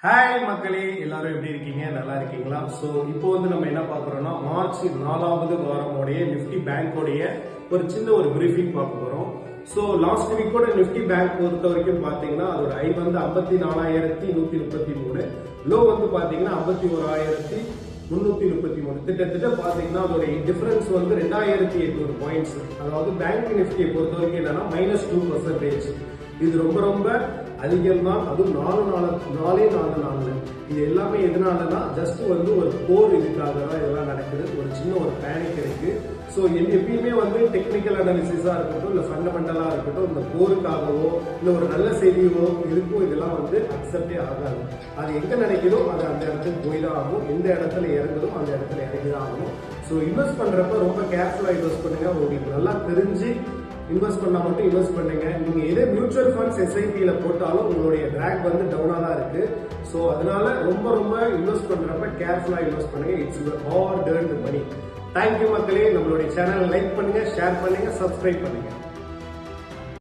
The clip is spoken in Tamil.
ஹாய் மக்களே, எல்லாரும் எப்படி இருக்கீங்க? நல்லா இருக்கீங்களா? ஸோ இப்போ நம்ம என்ன பார்க்குறோம்னா, மார்ச் 4வது வாரமோடைய நிஃப்டி பேங்கோடைய ஒரு சின்ன ஒரு பிரீஃபிங் பார்க்க போகிறோம். ஸோ லாஸ்ட் வீக்கோட நிஃப்டி பேங்க் பொறுத்த வரைக்கும் பார்த்தீங்கன்னா அதோட ஹை வந்து 54,133, லோ வந்து பார்த்தீங்கன்னா 51,333. கிட்டத்தட்ட பார்த்தீங்கன்னா அதோட டிஃபரன்ஸ் வந்து 2,800 பாயிண்ட்ஸ். அதாவது பேங்க் நிஃப்டியை பொறுத்த வரைக்கும் என்னன்னா -2%. இது ரொம்ப ரொம்ப அதிகம் தான். அதுவும் 4 நாள் இது எல்லாமே எதனாலனா ஜஸ்ட் வந்து ஒரு போர் இதுக்காக தான் இதெல்லாம் நடக்குது. ஒரு சின்ன ஒரு பேனிக் இருக்கு. ஸோ எப்பயுமே வந்து டெக்னிக்கல் அனாலிசிஸா இருக்கட்டும், இல்லை ஃபண்டமெண்டலா இருக்கட்டும், இந்த போருக்காகவோ இல்லை ஒரு நல்ல செய்தியோ இருக்கும், இதெல்லாம் வந்து அக்செப்டே ஆகாது. அது எங்க நினைக்கிறதோ அது அந்த இடத்துக்கு போய் தான் ஆகும். எந்த இடத்துல இறங்குதோ அந்த இடத்துல இறங்கி தான் ஆகணும். ஸோ இன்வெஸ்ட் பண்றப்ப ரொம்ப கேர்ஃபுல்லா இன்வெஸ்ட் பண்ணுங்க. உங்களுக்கு நல்லா தெரிஞ்சு இன்வெஸ்ட் பண்ணா மட்டும் இன்வெஸ்ட் பண்ணுங்க. நீங்க எதே மியூச்சுவல் ஃபண்ட்ஸ் எஸ்ஐபியில போட்டாலும் உங்களுடைய ட்ராக் வந்து டவுனா தான் இருக்கு. ஸோ அதனால ரொம்ப ரொம்ப இன்வெஸ்ட் பண்றப்ப கேர்ஃபுல்லா இன்வெஸ்ட் பண்ணுங்க. It's your hard earned money. Thank you மக்களே. நம்மளுடைய சேனலை லைக் பண்ணுங்க, ஷேர் பண்ணுங்க, சப்ஸ்கிரைப் பண்ணுங்க.